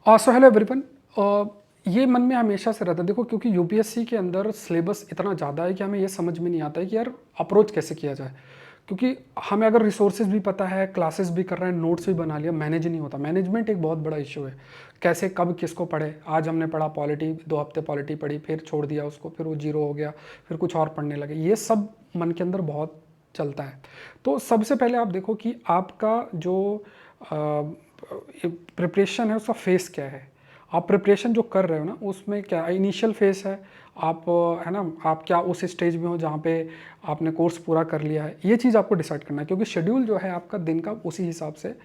So hello everyone. ये मन में हमेशा से रहता है, देखो क्योंकि यूपीएससी के अंदर सिलेबस इतना ज़्यादा है कि हमें ये समझ में नहीं आता है कि यार अप्रोच कैसे किया जाए। क्योंकि हमें अगर रिसोर्सेज भी पता है, क्लासेस भी कर रहे हैं, नोट्स भी बना लिया, मैनेज नहीं होता। मैनेजमेंट एक बहुत बड़ा इशू है। कैसे कब किसको पढ़े। आज हमने पढ़ा पॉलिटी, 2 हफ्ते पॉलिटी पढ़ी, फिर छोड़ दिया उसको, फिर वो जीरो हो गया, फिर कुछ और पढ़ने लगे। ये सब मन के अंदर बहुत चलता है। तो सबसे पहले आप देखो कि आपका जो प्रिपरेशन है उसका फेस क्या है। आप प्रिपरेशन जो कर रहे हो ना, उसमें क्या इनिशियल फेस है, आप है ना, आप क्या उस स्टेज में हो जहाँ पे आपने कोर्स पूरा कर लिया है। ये चीज़ आपको डिसाइड करना है, क्योंकि शेड्यूल जो है आपका दिन का उसी हिसाब से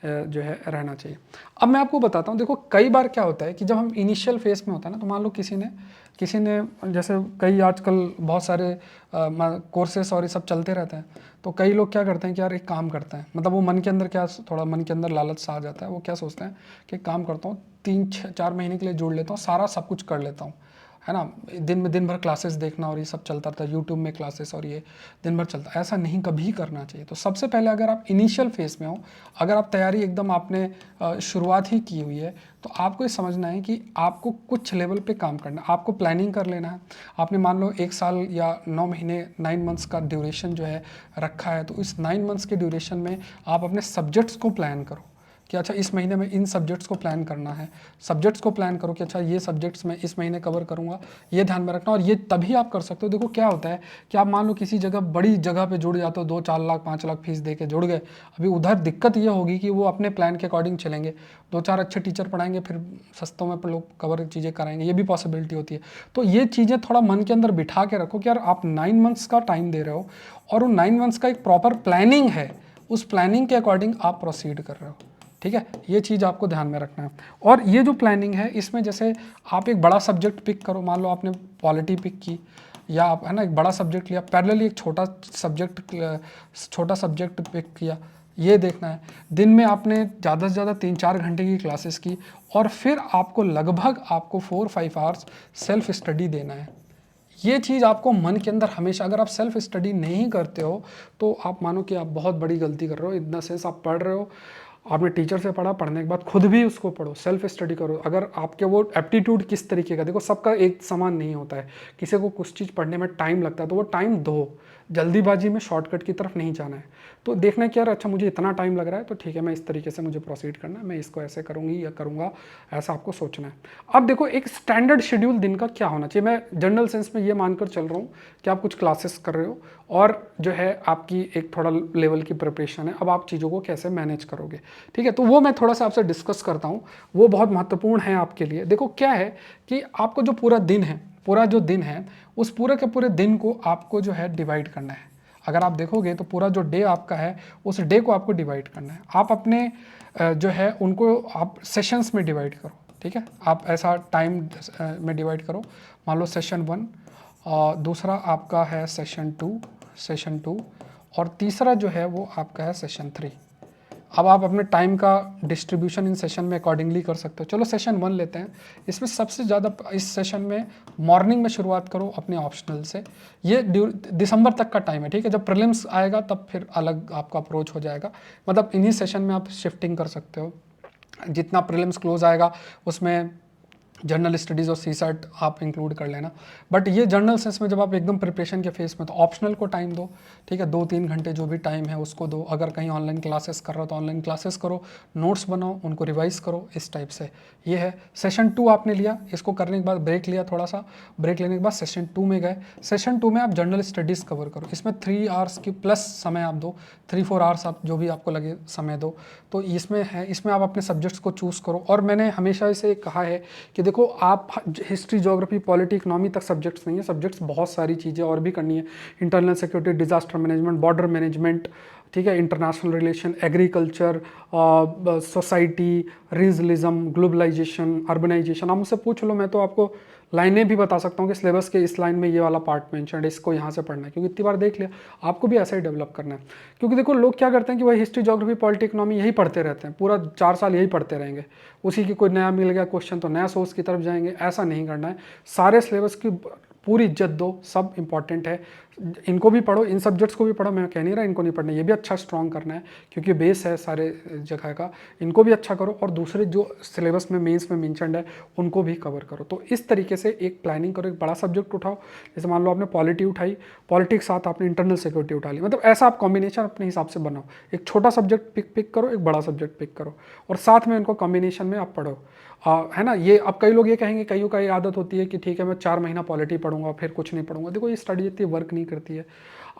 जो है रहना चाहिए। अब मैं आपको बताता हूँ, देखो कई बार क्या होता है कि जब हम इनिशियल फेस में होता है ना, तो मान लो किसी ने जैसे कई आजकल बहुत सारे कोर्सेस और ये सब चलते रहते हैं। तो कई लोग क्या करते हैं कि यार एक काम करते हैं, मतलब वो मन के अंदर क्या, थोड़ा मन के अंदर लालच सा आ जाता है। वो क्या सोचते हैं कि एक काम करता हूँ, 3-4 महीने के लिए जोड़ लेता हूँ, सारा सब कुछ कर लेता हूँ, है ना। दिन भर क्लासेस देखना और ये सब चलता था, यूट्यूब में क्लासेस और ये दिन भर चलता। ऐसा नहीं कभी करना चाहिए। तो सबसे पहले अगर आप इनिशियल फेज में हो, अगर आप तैयारी एकदम आपने शुरुआत ही की हुई है, तो आपको ये समझना है कि आपको कुछ लेवल पे काम करना है, आपको प्लानिंग कर लेना है। आपने मान लो 1 साल या 9 महीने 9 मंथ्स का ड्यूरेशन जो है रखा है, तो इस 9 मंथ्स के ड्यूरेशन में आप अपने सब्जेक्ट्स को प्लान करो कि अच्छा इस महीने में इन सब्जेक्ट्स को प्लान करना है। सब्जेक्ट्स को प्लान करो कि अच्छा ये सब्जेक्ट्स मैं इस महीने कवर करूंगा, ये ध्यान में रखना। और ये तभी आप कर सकते हो। देखो क्या होता है कि आप मान लो किसी जगह बड़ी जगह पे जुड़ जाते हो, 2-4 लाख 5 लाख फीस दे के जुड़ गए। अभी उधर दिक्कत ये होगी कि वो अपने प्लान के अकॉर्डिंग चलेंगे, 2-4 अच्छे टीचर पढ़ाएंगे, फिर सस्तों में लोग कवर चीज़ें कराएंगे, ये भी पॉसिबिलिटी होती है। तो ये चीज़ें थोड़ा मन के अंदर बिठा के रखो कि यार आप 9 मंथ्स का टाइम दे रहे हो और उन 9 मंथ्स का एक प्रॉपर प्लानिंग है, उस प्लानिंग के अकॉर्डिंग आप प्रोसीड कर रहे हो। ठीक है, ये चीज़ आपको ध्यान में रखना है। और ये जो प्लानिंग है, इसमें जैसे आप एक बड़ा सब्जेक्ट पिक करो, मान लो आपने पॉलिटी पिक की, या आप है ना एक बड़ा सब्जेक्ट लिया, पैरेलली एक छोटा सब्जेक्ट पिक किया। ये देखना है, दिन में आपने ज़्यादा से ज़्यादा 3-4 घंटे की क्लासेस की, और फिर आपको लगभग आपको 4-5 आवर्स सेल्फ स्टडी देना है। ये चीज़ आपको मन के अंदर हमेशा, अगर आप सेल्फ स्टडी नहीं करते हो तो आप मानो कि आप बहुत बड़ी गलती कर रहे हो। इतना सेंस आप पढ़ रहे हो, आपने टीचर से पढ़ा, पढ़ने के बाद खुद भी उसको पढ़ो, सेल्फ स्टडी करो। अगर आपके वो एप्टीट्यूड किस तरीके का, देखो सबका एक समान नहीं होता है, किसी को कुछ चीज़ पढ़ने में टाइम लगता है, तो वो टाइम दो, जल्दीबाजी में शॉर्टकट की तरफ नहीं जाना है। तो देखना है कि यार अच्छा मुझे इतना टाइम लग रहा है, तो ठीक है मैं इस तरीके से मुझे प्रोसीड करना है, मैं इसको ऐसे करूँगी या करूँगा, ऐसा आपको सोचना है। अब देखो एक स्टैंडर्ड शेड्यूल दिन का क्या होना चाहिए। मैं जनरल सेंस में ये मानकर चल रहा हूँ कि आप कुछ क्लासेस कर रहे हो और जो है आपकी एक थोड़ा लेवल की प्रिपरेशन है। अब आप चीज़ों को कैसे मैनेज करोगे, ठीक है, तो वो मैं थोड़ा सा आपसे डिस्कस करता हूँ। वो बहुत महत्वपूर्ण है आपके लिए। देखो क्या है कि आपको जो पूरा दिन है, पूरा जो दिन है, उस पूरे के पूरे दिन को आपको जो है डिवाइड करना है। अगर आप देखोगे तो पूरा जो डे आपका है, उस डे को आपको डिवाइड करना है। आप अपने जो है उनको आप सेशंस में डिवाइड करो। ठीक है, आप ऐसा टाइम में डिवाइड करो। मान लो सेशन 1, और दूसरा आपका है सेशन 2, और तीसरा जो है वो आपका है सेशन 3। अब आप अपने टाइम का डिस्ट्रीब्यूशन इन सेशन में अकॉर्डिंगली कर सकते हो। चलो सेशन 1 लेते हैं। इसमें सबसे ज़्यादा इस सेशन में मॉर्निंग में शुरुआत करो अपने ऑप्शनल से। ये दिसंबर तक का टाइम है, ठीक है। जब प्रीलिम्स आएगा तब फिर अलग आपका अप्रोच हो जाएगा। मतलब इन्हीं सेशन में आप शिफ्टिंग कर सकते हो। जितना प्रीलिम्स क्लोज आएगा उसमें जर्नल स्टडीज़ और सीसैट आप इंक्लूड कर लेना। बट ये जर्नल सेंस में जब आप एकदम प्रिपरेशन के फेस में, तो ऑप्शनल को टाइम दो, ठीक है, 2-3 घंटे जो भी टाइम है उसको दो। अगर कहीं ऑनलाइन क्लासेस कर रहे हो तो ऑनलाइन क्लासेस करो, नोट्स बनाओ, उनको रिवाइज करो, इस टाइप से। ये है सेशन 2 आपने लिया, इसको करने के बाद ब्रेक लिया, थोड़ा सा ब्रेक लेने के बाद सेशन 2 में गए। सेशन 2 में आप जर्नल स्टडीज़ कवर करो। इसमें 3 आवर्स की प्लस समय आप दो, 3-4 आवर्स आप जो भी आपको लगे समय दो। तो इसमें है, इसमें आप अपने सब्जेक्ट्स को चूज़ करो। और मैंने हमेशा इसे कहा है कि देखो आप हिस्ट्री, ज्योग्राफी, पॉलिटी, इकोनॉमी तक सब्जेक्ट्स नहीं है, सब्जेक्ट्स बहुत सारी चीज़ें और भी करनी है। Internal security, disaster management, border management, ठीक है, international relation, agriculture, society, regionalism, globalisation, urbanisation. आप मुझसे पूछ लो, मैं तो आपको लाइनें भी बता सकता हूँ कि सिलेबस के इस लाइन में ये वाला पार्ट मेंशन है, इसको यहाँ से पढ़ना है, क्योंकि इतनी बार देख लिया। आपको भी ऐसा ही डेवलप करना है। क्योंकि देखो लोग क्या करते हैं कि वही हिस्ट्री, ज्योग्राफी, पॉलिटी, इकोनॉमी यही पढ़ते रहते हैं, पूरा 4 साल यही पढ़ते रहेंगे, उसी की कोई नया मिल गया क्वेश्चन तो नया सोर्स की तरफ जाएंगे। ऐसा नहीं करना है। सारे सिलेबस की पूरी इज्जत दो, सब इंपॉर्टेंट है। इनको भी पढ़ो, इन सब्जेक्ट्स को भी पढ़ो, मैं कह नहीं रहा इनको नहीं पढ़ना, ये भी अच्छा स्ट्रॉन्ग करना है क्योंकि बेस है सारे जगह का। इनको भी अच्छा करो और दूसरे जो सिलेबस में मेंस में मेंशन्ड है उनको भी कवर करो। तो इस तरीके से एक प्लानिंग करो, एक बड़ा सब्जेक्ट उठाओ, जैसे मान लो आपने पॉलिटी उठाई, पॉलिटी के साथ आपने इंटरनल सिक्योरिटी उठा ली, मतलब ऐसा आप कॉम्बिनेशन अपने हिसाब से बनाओ। एक छोटा सब्जेक्ट पिक करो, एक बड़ा सब्जेक्ट पिक करो और साथ में इनको कॉम्बिनेशन में आप पढ़ो। है ना। ये अब कई लोग ये कहेंगे, कईयों का ये आदत होती है कि ठीक है मैं 4 महीना पॉलिटी पढ़ूंगा फिर कुछ नहीं पढ़ूंगा। देखो ये स्टडी इतनी वर्क नहीं करती है,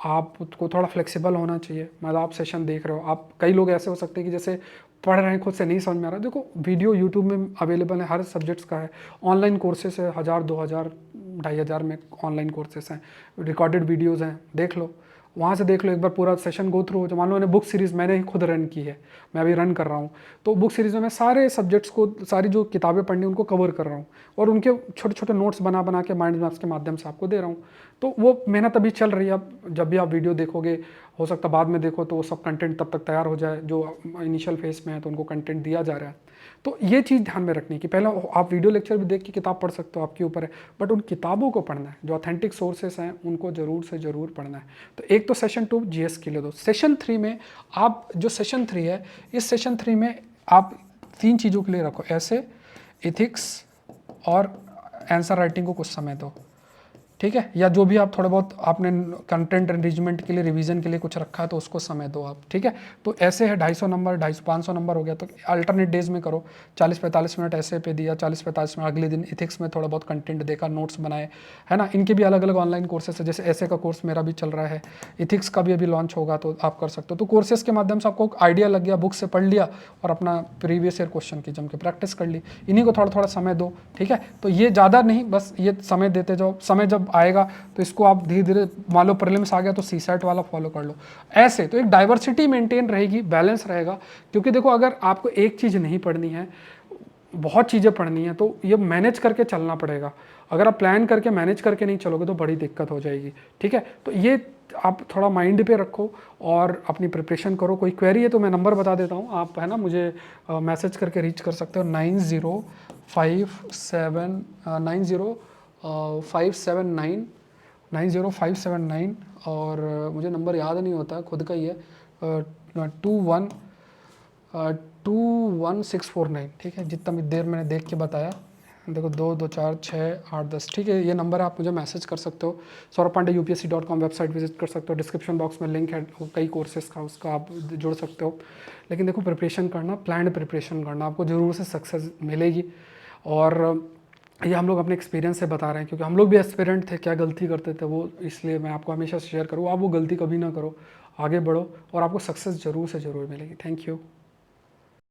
आपको थोड़ा फ्लेक्सिबल होना चाहिए। मतलब आप सेशन देख रहे हो, आप कई लोग ऐसे हो सकते हैं कि जैसे पढ़ रहे हैं खुद से नहीं समझ में आ रहा, देखो वीडियो यूट्यूब में अवेलेबल है, हर सब्जेक्ट्स का है, ऑनलाइन कोर्सेस है, 1000 2000 2500 में ऑनलाइन कोर्सेस हैं, रिकॉर्डेड वीडियोज़ हैं, देख लो, वहाँ से देख लो, एक बार पूरा सेशन गो थ्रू हो। जो मान लो मैंने बुक सीरीज़ मैंने ही खुद रन की है, मैं अभी रन कर रहा हूँ, तो बुक सीरीज़ में मैं सारे सब्जेक्ट्स को, सारी जो किताबें पढ़नी उनको कवर कर रहा हूँ और उनके छोटे छोटे नोट्स बना बना के माइंड मैप्स के माध्यम से आपको दे रहा हूँ। तो वो मेहनत अभी चल रही है। अब जब भी आप वीडियो देखोगे, हो सकता है बाद में देखो तो वो सब कंटेंट तब तक तैयार हो जाए, जो इनिशियल फेस में है तो उनको कंटेंट दिया जा रहा है। तो ये चीज़ ध्यान में रखनी कि पहले आप वीडियो लेक्चर भी देख के किताब पढ़ सकते हो, आपके ऊपर है, बट उन किताबों को पढ़ना है, जो ऑथेंटिक सोर्सेस हैं उनको ज़रूर से ज़रूर पढ़ना है। तो एक तो सेशन 2 जीएस के लिए दो। सेशन 3 में आप, जो सेशन 3 है, इस सेशन 3 में आप 3 चीज़ों के लिए रखो, ऐसे, इथिक्स और आंसर राइटिंग को कुछ समय दो, ठीक है। या जो भी आप थोड़ा बहुत आपने कंटेंट एनरिचमेंट के लिए, रिवीजन के लिए कुछ रखा है तो उसको समय दो आप, ठीक है। तो ऐसे है 250 नंबर, 500 नंबर हो गया, तो अल्टरनेट डेज में करो, 40-45 मिनट ऐसे पे दिया, 40-45 मिनट अगले दिन इथिक्स में थोड़ा बहुत कंटेंट देखा, नोट्स बनाए, है ना। इनके भी अलग अलग ऑनलाइन कोर्सेस है, जैसे ऐसे का कोर्स मेरा भी चल रहा है, इथिक्स का भी अभी लॉन्च होगा तो आप कर सकते हो। तो कोर्सेज के माध्यम से आपको आइडिया लग गया, बुक से पढ़ लिया और अपना प्रीवियस ईयर क्वेश्चन की जम के प्रैक्टिस कर ली। इन्हीं को थोड़ा थोड़ा समय दो, ठीक है। तो ये ज़्यादा नहीं, बस ये समय देते जाओ, समय जब आएगा तो इसको आप धीरे धीरे, मान लो प्रीलिम्स आ गया तो सीसैट वाला फॉलो कर लो। ऐसे तो एक डाइवर्सिटी मेंटेन रहेगी, बैलेंस रहेगा। क्योंकि देखो अगर आपको एक चीज़ नहीं पढ़नी है, बहुत चीज़ें पढ़नी है, तो ये मैनेज करके चलना पड़ेगा। अगर आप प्लान करके मैनेज करके नहीं चलोगे तो बड़ी दिक्कत हो जाएगी, ठीक है। तो ये आप थोड़ा माइंड पे रखो और अपनी प्रिपरेशन करो। कोई क्वेरी है तो मैं नंबर बता देता हूँ, आप है ना मुझे मैसेज करके रीच कर सकते हो, 9057 और मुझे नंबर याद नहीं होता, खुद का ही है, 21 ठीक है। जितना भी देर मैंने देख के बताया, देखो 2 2 4 6 8 10, ठीक है। ये नंबर आप मुझे मैसेज कर सकते हो। saurabh-pandey-upsc.com वेबसाइट विजिट कर सकते हो, डिस्क्रिप्शन बॉक्स में लिंक है कई कोर्सेज का, उसका आप जुड़ सकते हो। लेकिन देखो प्रिपरेशन करना, प्लान्ड प्रिपरेशन करना, आपको ज़रूर से सक्सेस मिलेगी। और ये हम लोग अपने एक्सपीरियंस से बता रहे हैं, क्योंकि हम लोग भी एस्पिरेंट थे, क्या गलती करते थे वो, इसलिए मैं आपको हमेशा शेयर करूँ। आप वो गलती कभी ना करो, आगे बढ़ो और आपको सक्सेस ज़रूर से ज़रूर मिलेगी। Thank you.